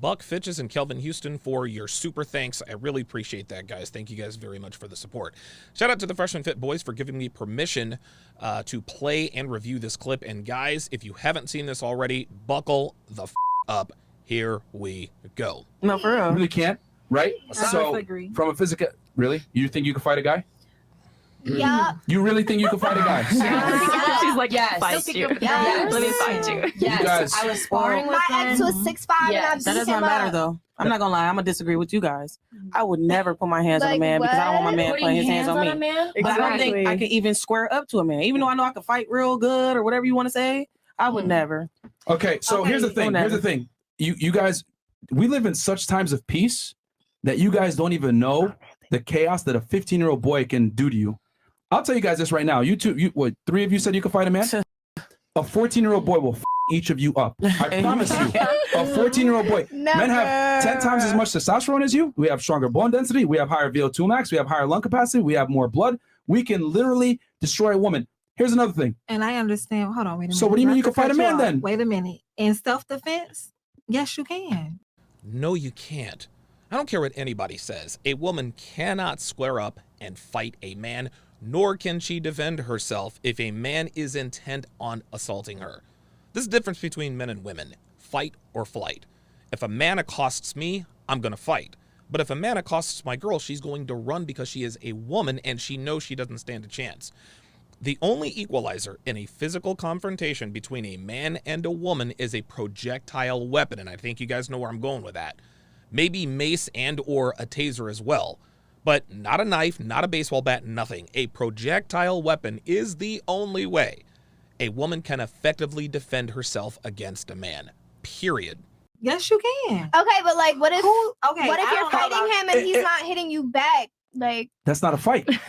Buck Fitches and Kelvin Houston for your super thanks. I really appreciate that, guys. Thank you guys very much for the support. Shout out to the Freshman Fit boys for giving me permission to play and review this clip. And guys, if you haven't seen this already, buckle the up. Here we go. No, for real. You really can't, right? So, agree. from a physical, really? You think you can fight a guy? Yeah. You really think you can fight a guy? She's like, yes. Fight you. Yes. Let me fight you. Yes. You guys, I was sparring with My ex was 6'5" and I beat That does him not matter up. though. I'm not gonna lie. I'm gonna disagree with you guys. I would never put my hands on a Like man because I don't want my man Putting putting his hands on me. a man? But I don't think I can even square up to a man, even though I know I can fight real good or whatever you want to say. I would never. okay, so Okay, here's the thing. Here's the thing. You guys, we live in such times of peace that you guys don't even know the chaos that a 15-year-old boy can do to you. I'll tell you guys this right now. You two, what, 3 of you said you could fight a man? A 14-year-old boy will each of you up. I promise you. A 14-year-old boy. Never. Men have 10 times as much testosterone as you. We have stronger bone density. We have higher VO2 max. We have higher lung capacity. We have more blood. We can literally destroy a woman. Here's another thing. And I understand. Hold on, wait a minute. So what do you mean you Not can fight a to cut man you then? off. Wait a minute. In self-defense, yes, you can. No, you can't. I don't care what anybody says. A woman cannot square up and fight a man, nor can she defend herself if a man is intent on assaulting her. This is the difference between men and women. Fight or flight. If a man accosts me, I'm going to fight. But if a man accosts my girl, she's going to run because she is a woman and she knows she doesn't stand a chance. The only equalizer in a physical confrontation between a man and a woman is a projectile weapon, and I think you guys know where I'm going with that. Maybe mace and or a taser as well, but not a knife, not a baseball bat, nothing. A projectile weapon is the only way a woman can effectively defend herself against a man, period. Yes, you can. Okay, but like, what if Okay, what if I you're don't know fighting about- him and he's not hitting you back? Like, That's not a fight. Okay,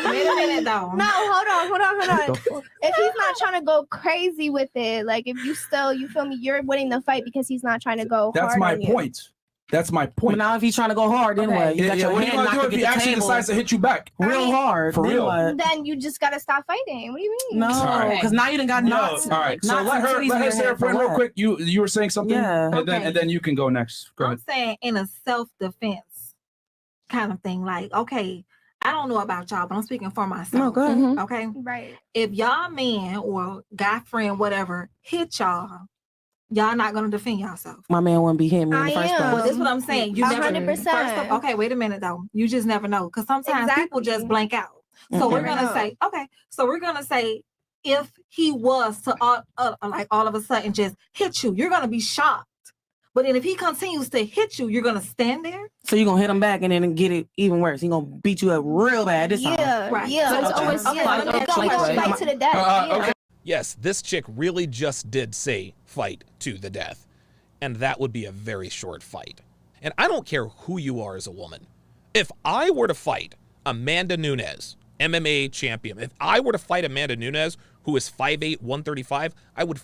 wait a minute though. no, hold on. If he's not trying to go crazy with it, like if you still, you feel me, you're winning the fight because he's not trying to go That's hard my on you. point. That's my But point. now if he's trying to go hard, then Okay. what? You got your What are you head gonna do knocked if he against the actually table decides to hit you back? real hard. For then real. what? Then you just gotta stop fighting. What do you mean? No, Sorry. because now you done got knots. All right, so Knots let and her titties in say your her head for friend real what? quick. You were saying something, Yeah. and then you can go next. Go I'm ahead. saying in a self-defense kind of thing. Like, okay, I don't know about y'all, but I'm speaking for myself. No, go ahead. Okay. Right. If y'all man or guy friend, whatever, hit y'all not gonna defend yourself. My man wouldn't be hitting me in the I first am. Well, place. this is what I'm saying. You never 100%. First of, okay, wait a minute though. You just never know because sometimes people Exactly. just blank out. So Mhm. we're Never gonna know. say, okay. So we're gonna say, if he was to like all of a sudden just hit you, you're gonna be shocked. But then if he continues to hit you, you're gonna stand there. So you're gonna hit him back and then get it even worse. He's gonna beat you up real bad this time. Yeah, Right. yeah. So It's okay. always Okay. yeah. Okay. It's gonna Okay. fight to the death. Yeah. Okay. Yes, this chick really just did say fight to the death. And that would be a very short fight. And I don't care who you are as a woman. If I were to fight Amanda Nunes, MMA champion, if I were to fight Amanda Nunes, who is 5'8", 135, I would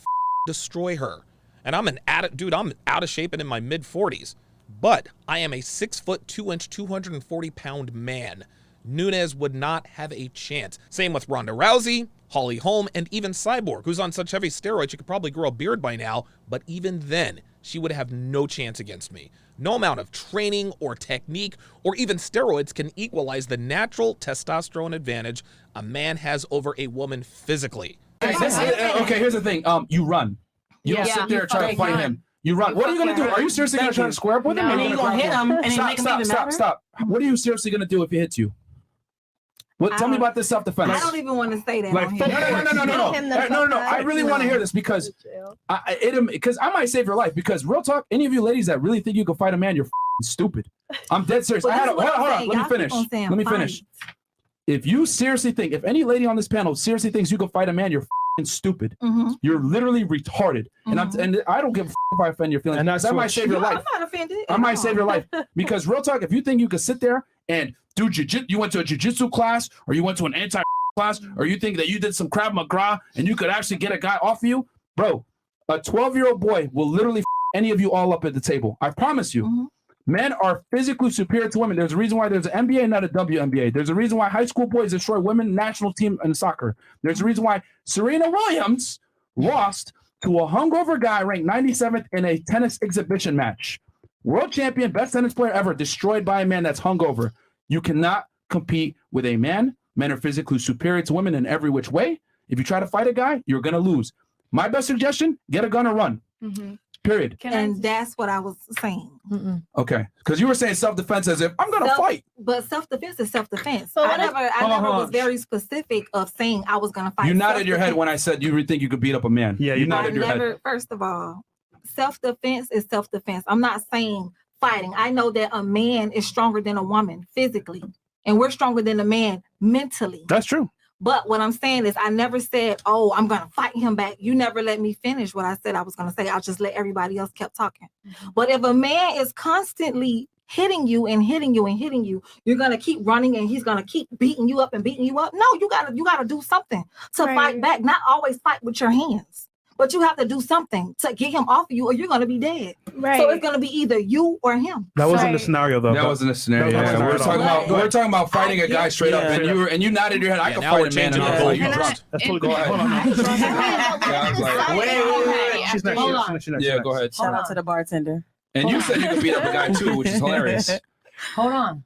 destroy her. And I'm out of shape and in my mid-40s. But I am a 6'2", 240-pound man. Nunes would not have a chance. Same with Ronda Rousey, Holly Holm, and even Cyborg, who's on such heavy steroids she could probably grow a beard by now, but even then, she would have no chance against me. No amount of training or technique or even steroids can equalize the natural testosterone advantage a man has over a woman physically. Okay, here's the thing. You run. You don't sit there and try to fight him. You run. What are you gonna do? Are you seriously gonna try to square up with him? And then you gonna hit him and then make him even madder? Stop. What are you seriously gonna do if he hits you? What? Tell me about this self-defense. I don't even want to say that. Like, on here. no. I really want to hear this because I might save your life. Because real talk, any of you ladies that really think you can fight a man, you're stupid. I'm dead serious. But this is Hold what I'm on. saying. Let me Y'all finish. keep on saying Let me finish. fight. If you seriously think, if any lady on this panel seriously thinks you can fight a man, you're stupid. You're literally retarded. And I don't give a if I offend your feelings. And that's that might what- save your life. I'm not offended. I might save your life because real talk, if you think you can sit there and do jiu-jitsu, you went to a jiu-jitsu class or you went to an anti class, or you think that you did some Krav Maga and you could actually get a guy off of you, bro, a 12-year-old boy will literally any of you all up at the table. I promise you. Men are physically superior to women. There's a reason why there's an NBA, not a WNBA. There's a reason why high school boys destroy women national team in soccer. There's a reason why Serena Williams lost to a hungover guy ranked 97th in a tennis exhibition match. World champion, best tennis player ever, destroyed by a man that's hungover. You cannot compete with a man. Men are physically superior to women in every which way. If you try to fight a guy, you're going to lose. My best suggestion, get a gun or run. Period. And that's what I was saying. Okay. Because you were saying self-defense as if I'm going to fight. But self-defense is self-defense. So I never was very specific of saying I was going to fight. You nodded your head when I said you think you could beat up a man. Yeah, you nodded your head. First of all, self-defense is self-defense. I'm not saying fighting. I know that a man is stronger than a woman physically, and we're stronger than a man mentally. That's true. But what I'm saying is I never said, oh, I'm going to fight him back. You never let me finish what I said I was going to say. I'll just let everybody else kept talking. But if a man is constantly hitting you and hitting you and hitting you, you're going to keep running and he's going to keep beating you up and beating you up. No, you got to do something to fight back. Not always fight with your hands. But you have to do something to get him off of you or you're going to be dead. Right. So it's going to be either you or him. That wasn't the scenario, though. That wasn't a scenario. That wasn't We're talking about fighting a guy straight up, and you nodded your head. I can fight a man, and I was like, you dropped. That's totally Go different. ahead. Hold on. Wait. She's next. Yeah, go ahead. Shout out to the bartender. And you said you could beat up a guy too, which is hilarious. Hold on.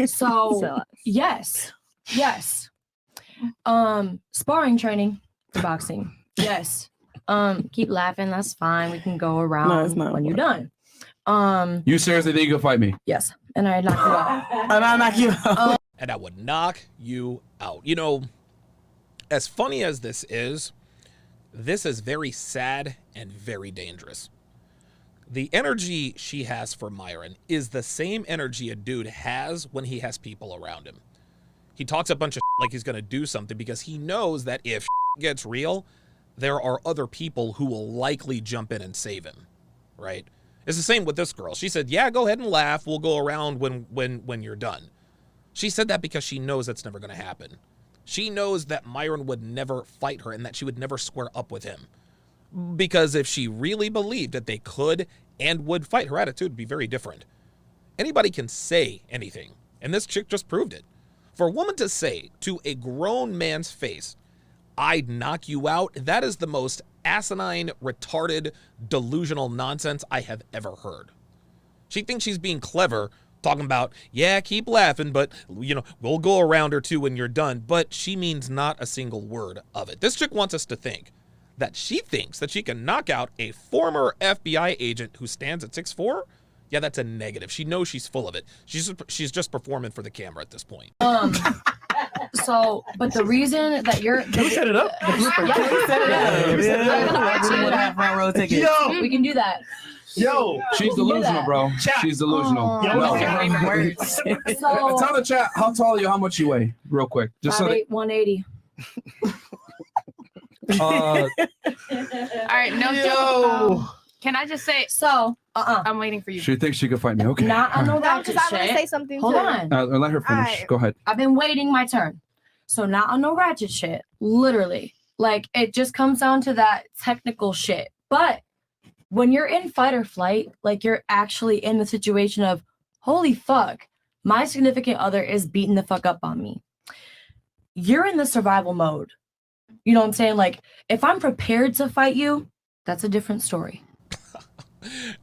So yes. Sparring training for boxing. Yes. Keep laughing. That's fine. We can go around No, it's not. when you're done. You seriously think you can fight me? Yes. And I knock you out. And I knock you out. And I would knock you out. You know, as funny as this is very sad and very dangerous. The energy she has for Myron is the same energy a dude has when he has people around him. He talks a bunch of like he's going to do something because he knows that if gets real, there are other people who will likely jump in and save him, right? It's the same with this girl. She said, yeah, go ahead and laugh. We'll go around when you're done. She said that because she knows that's never going to happen. She knows that Myron would never fight her and that she would never square up with him. Because if she really believed that they could and would fight, her attitude would be very different. Anybody can say anything, and this chick just proved it. For a woman to say to a grown man's face, I'd knock you out, that is the most asinine, retarded, delusional nonsense I have ever heard. She thinks she's being clever, talking about, yeah, keep laughing, but, you know, we'll go around or two when you're done, but she means not a single word of it. This chick wants us to think that she thinks that she can knock out a former FBI agent who stands at 6'4". Yeah, that's a negative. She knows she's full of it. She's just performing for the camera at this point. So, but the reason that you're Who set it up? We can do that. Yo, She's delusional, bro. She's delusional. No. So, Tell the chat how tall are you, how much you weigh, real quick. Just so 5'8", 180. All right, no joke. Can I just say? So, I'm waiting for you. she thinks she could fight me. Okay. not on no No, ratchet because I want to say shit. something Hold too. on. Let her finish. Alright. Go ahead. I've been waiting my turn. So not on no ratchet shit. Literally. Like, it just comes down to that technical shit. But when you're in fight or flight, like, you're actually in the situation of, holy fuck, my significant other is beating the fuck up on me. You're in the survival mode. You know what I'm saying? Like, if I'm prepared to fight you, that's a different story.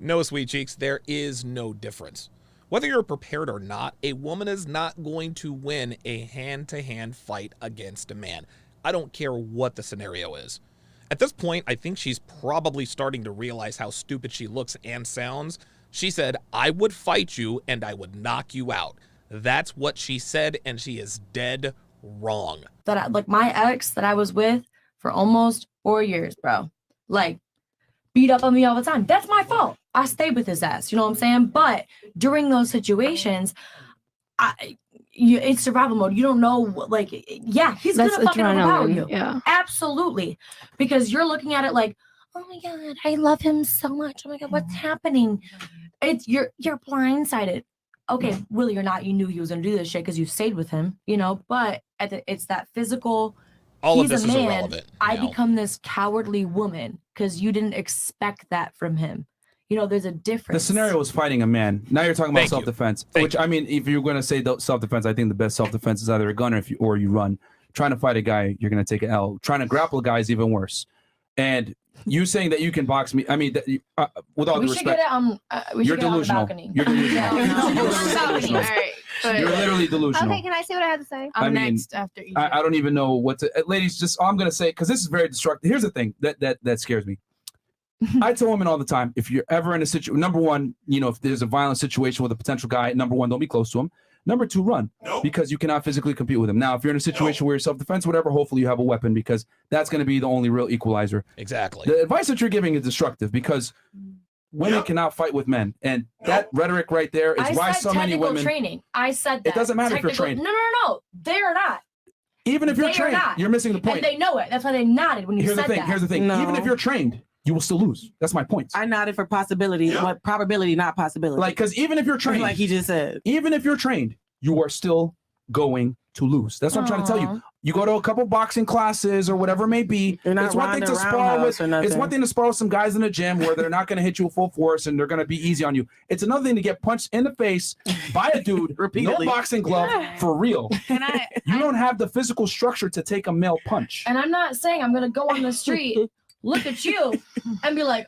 No, sweet cheeks, there is no difference. Whether you're prepared or not, a woman is not going to win a hand-to-hand fight against a man. I don't care what the scenario is. At this point, I think she's probably starting to realize how stupid she looks and sounds. She said, I would fight you and I would knock you out. That's what she said, and she is dead wrong. Like, my ex that I was with for almost 4 years, bro. Like, beat up on me all the time. That's my fault. I stayed with his ass. You know what I'm saying? But during those situations, it's survival mode. You don't know, like, yeah, he's gonna fucking overpower you. Yeah. Absolutely. Because you're looking at it like, oh my God, I love him so much. Oh my God, what's happening? You're blindsided. Okay, Willie or not, you knew he was gonna do this shit because you stayed with him, you know, but it's that physical. All He's of this a is man. irrelevant. I now. become this cowardly woman because you didn't expect that from him. You know, there's a difference. The scenario was fighting a man. Now you're talking about Thank you. self-defense, Thank which, I mean, if you're going to say self-defense, I think the best self-defense is either a gun or you run. Trying to fight a guy, you're going to take an L. Trying to grapple a guy is even worse. And You saying that you can box me? I mean, with all We due should respect, get it on. We you're should get it on the delusional. balcony. You're delusional. All right. But You're literally delusional. Okay, can I say what I have to say? I'm I mean, next after Egypt. I don't even know what to. Ladies, just all I'm gonna say, because this is very destructive. Here's the thing that scares me. I tell women all the time, if you're ever in a situation, number one, if there's a violent situation with a potential guy, number one, don't be close to him. Number two, run, because you cannot physically compete with him. Now, if you're in a situation where you're self-defense, whatever, hopefully you have a weapon, because that's going to be the only real equalizer. Exactly. The advice that you're giving is destructive, because women cannot fight with men, and that rhetoric right there is why so many women. Training. I said that. It doesn't matter if you're trained. No. They're not. Even if you're They are trained, not. you're missing the point. And they know it. That's why they nodded when you Here's said the thing. that. Here's the thing. No. Even if you're trained, you will still lose. That's my point. I nodded for possibility, but probability, not possibility. Like, because even if you're trained, like he just said, even if you're trained, you are still going to lose. That's what I'm trying to tell you. You go to a couple boxing classes or whatever it may be. You're not It's one thing to Ronda spar with. Rousey or nothing. It's one thing to spar with some guys in the gym where they're not going to hit you with full force and they're going to be easy on you. It's another thing to get punched in the face by a dude, Repeatedly. no boxing glove, for real. Can I? You don't have the physical structure to take a male punch. And I'm not saying I'm gonna go on the street, look at you, and be like,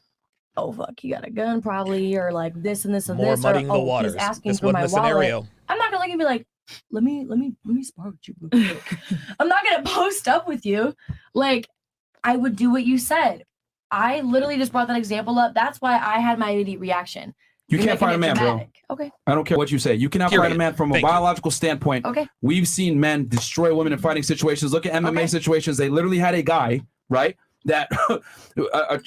"Oh fuck, you got a gun probably," or like this and this and More this. muddying or, the oh, waters. He's asking This for wasn't my the wallet. scenario. I'm not gonna look and be like, let me spar with you. Real quick." I'm not gonna post up with you. Like, I would do what you said. I literally just brought that example up. That's why I had my immediate reaction. You You're can't fight a making man, it bro. dramatic. Okay. I don't care what you say. You cannot fight a Period. man from a Thank you. biological standpoint. Okay. We've seen men destroy women in fighting situations. Look at MMA Okay. situations. They literally had a guy, right? That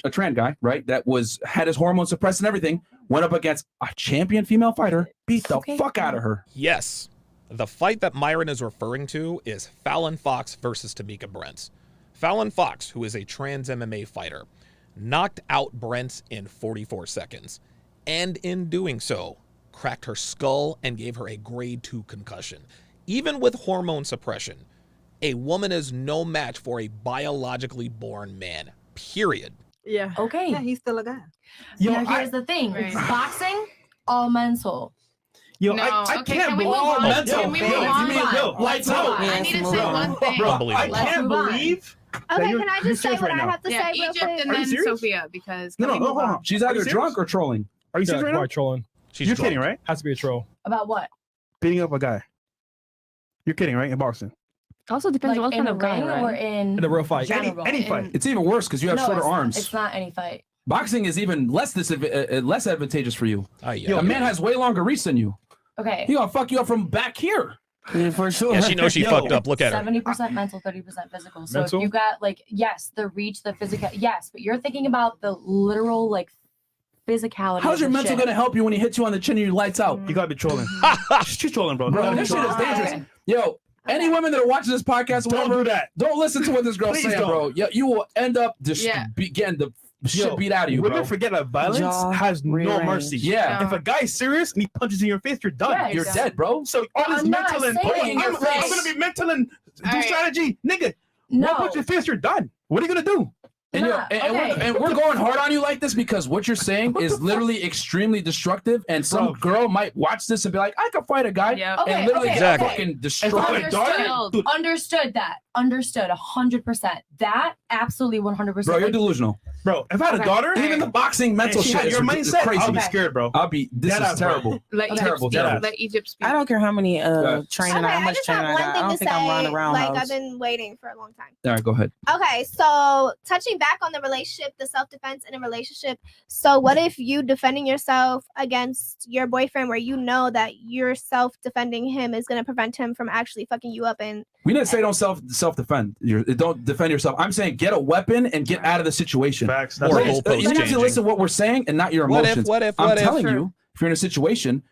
a trans guy, right? That had his hormones suppressed and everything. Went up against a champion female fighter, beat the fuck out of her. Yes. The fight that Myron is referring to is Fallon Fox versus Tamika Brents. Fallon Fox, who is a trans MMA fighter, knocked out Brents in 44 seconds. And in doing so, cracked her skull and gave her a grade 2 concussion. Even with hormone suppression, a woman is no match for a biologically born man, period. Yeah. Okay. Yeah, he's still a guy. Yo, Now here's the thing. Right. Boxing, all mental. Yo, No, I okay, can't can we believe. move on? mental. Can we Yo, move you on? mean- yo, lights out. I need to Yes, say move one on. thing. Bro, I Unbelievable. Let's can't move on. believe. Okay, you're- can I you're just say serious what right I now. have to Yeah, say real Egypt quick? and Are you then serious? Sophia, because No, can we no, move hold on? on. She's Are either you drunk serious? or trolling. Are you serious right now? Probably trolling. She's You're drunk. kidding, right? Has to be a troll. About what? Beating up a guy. You're kidding, right? In boxing. Also depends Like on what in kind a of guy, ring or right? in In a real fight. general? Any In- fight. It's even worse because you have No, shorter it's- arms. It's not any fight. Boxing is even less less advantageous for you. Yeah. A man has way longer reach than you. Okay. He gonna fuck you up from back here. Yeah, for sure. Yeah, she knows she Yo. fucked up. Look at her. 70% mental, 30% physical. So Mental? if you got like, yes, the reach, the physical, yes, but you're thinking about the literal like physicality. How's of your the mental shit. gonna help you when he hits you on the chin and you lights out? You gotta be trolling. She's trolling, bro. Bro, Don't this do shit is that. dangerous. Yo, any women that are watching this podcast, or Don't whatever, do that. don't listen to what this girl's Please saying, don't. bro. You will end up Yeah. getting the shit Yo, beat out of you, women bro. forget that violence Jaw has no rearranged. mercy. Yeah. No. If a guy is serious and he punches in your face, you're done. Yeah, You're done. dead, bro. So all this I'm not mental and saying your I'm face. gonna be mental and do All right. strategy, nigga. No. One punch in your face, you're done. What are you gonna do? And, Nah, we're going hard on you like this because what you're saying is literally extremely destructive. And some Bro. girl might watch this and be like, I could fight a guy Yep. Okay, and literally okay, get okay. fucking If I destroyed. had a daughter, Understood. dude, Understood that. Understood 100%. That absolutely 100%. Bro, you're Like, delusional. bro, if I had a Okay. daughter, Even the boxing mental and she shit had is your mindset, crazy. I'll be Okay. scared, bro. This Dead is ass, bro. terrible. Let Egypt Terrible, speak. terrible. Let Egypt speak. I don't care how many Yeah. training, Okay, how I much just have training I one got. I thing don't to think say. I'm running around. Like I've been waiting for a long time. All right, go ahead. Okay, so touching back on the relationship, the self-defense in a relationship. So what if you defending yourself against your boyfriend where you know that your self-defending him is going to prevent him from actually fucking you up and We didn't say don't self-defend. Don't defend yourself. I'm saying get a weapon and get out of the situation. Facts. Or Ladies, goalpost you need to changing. listen to what we're saying and not your What emotions. if? I'm telling you, if you're in a situation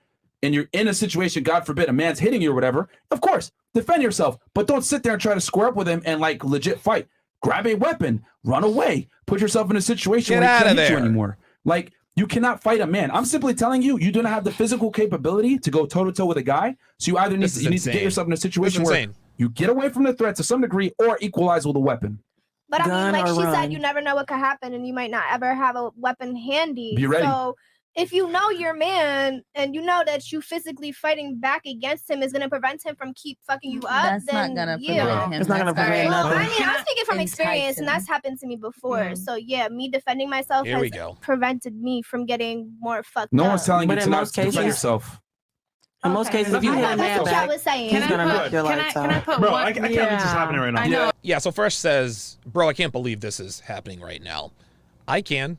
and you're in a situation, God forbid, a man's hitting you or whatever, of course, defend yourself. But don't sit there and try to square up with him and like legit fight. Grab a weapon, run away, put yourself in a situation Get where he out can't of hit you there. anymore. Like, you cannot fight a man. I'm simply telling you, you do not have the physical capability to go toe-to-toe with a guy. So you either need This is to get insane. yourself in a This is situation where insane. you get away from the threat to some degree or equalize with a weapon. But I mean, Gun like or she run. said, you never know what could happen, and you might not ever have a weapon handy. Be ready. So if you know your man and you know that you physically fighting back against him is gonna prevent him from keep fucking you up, That's then not gonna yeah. prevent him. It's not gonna That's prevent gonna- Well, I nothing. mean, I'm speaking from Entice experience, and him. that's happened to me before. Mhm. So yeah, me defending myself Here we has go. prevented me from getting more fucked No up. one's telling But you in to not most defend cases- yourself. In most cases, if you I hit a thought man that's what y'all back, was saying. he's Can I gonna knock put- your can I- lights can I out. put Bro, one? I can't believe this is happening right now. I know. Yeah, so Fresh says, bro, I can't believe this is happening right now. I can.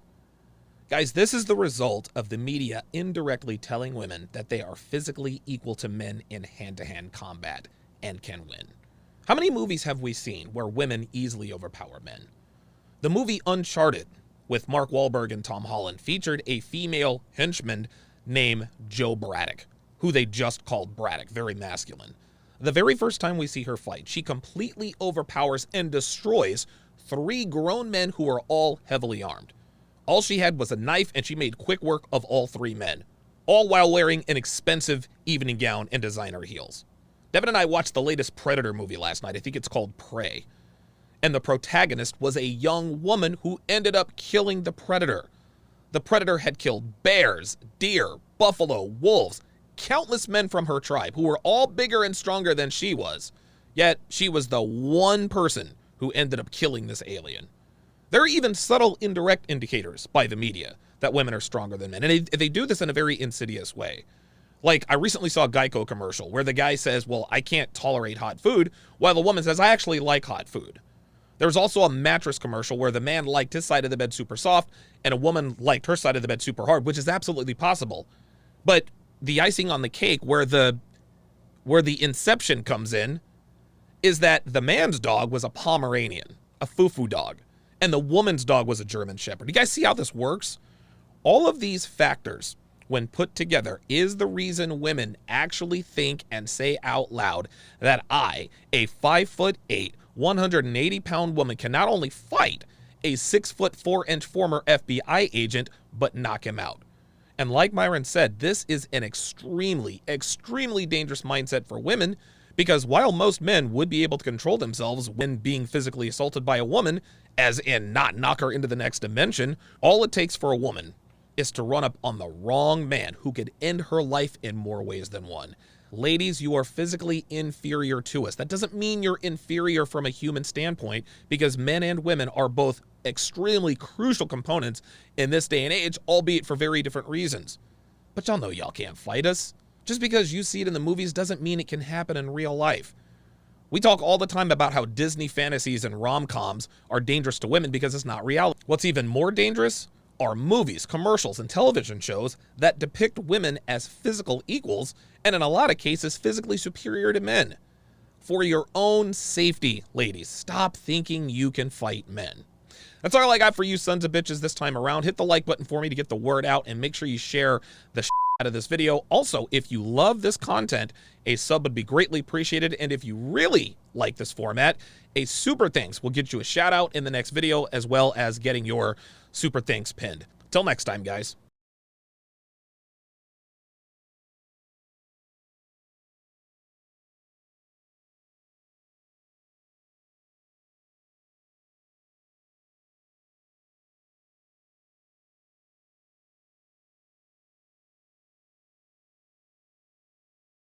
Guys, this is the result of the media indirectly telling women that they are physically equal to men in hand-to-hand combat and can win. How many movies have we seen where women easily overpower men? The movie Uncharted with Mark Wahlberg and Tom Holland featured a female henchman named Joe Braddock, who they just called Braddock, very masculine. The very first time we see her fight, she completely overpowers and destroys 3 grown men who are all heavily armed. All she had was a knife, and she made quick work of all 3 men, all while wearing an expensive evening gown and designer heels. Devin and I watched the latest Predator movie last night. I think it's called Prey. And the protagonist was a young woman who ended up killing the Predator. The Predator had killed bears, deer, buffalo, wolves, countless men from her tribe who were all bigger and stronger than she was. Yet she was the one person who ended up killing this alien. There are even subtle indirect indicators by the media that women are stronger than men. And they do this in a very insidious way. Like, I recently saw a Geico commercial where the guy says, well, I can't tolerate hot food, while the woman says, I actually like hot food. There was also a mattress commercial where the man liked his side of the bed super soft and a woman liked her side of the bed super hard, which is absolutely possible. But the icing on the cake where the inception comes in is that the man's dog was a Pomeranian, a foo-foo dog, and the woman's dog was a German Shepherd. You guys see how this works? All of these factors, when put together, is the reason women actually think and say out loud that I, a 5'8", 180-pound woman, can not only fight a 6'4" former FBI agent, but knock him out. And like Myron said, this is an extremely, extremely dangerous mindset for women, because while most men would be able to control themselves when being physically assaulted by a woman, as in not knock her into the next dimension, all it takes for a woman is to run up on the wrong man who could end her life in more ways than one. Ladies, you are physically inferior to us. That doesn't mean you're inferior from a human standpoint, because men and women are both extremely crucial components in this day and age, albeit for very different reasons. But y'all know y'all can't fight us. Just because you see it in the movies doesn't mean it can happen in real life. We talk all the time about how Disney fantasies and rom-coms are dangerous to women because it's not reality. What's even more dangerous are movies, commercials, and television shows that depict women as physical equals, and in a lot of cases, physically superior to men. For your own safety, ladies, stop thinking you can fight men. That's all I got for you sons of bitches this time around. Hit the like button for me to get the word out, and make sure you share the out of this video. Also, if you love this content, a sub would be greatly appreciated. And if you really like this format, a super thanks will get you a shout out in the next video, as well as getting your super thanks pinned. Till next time, guys.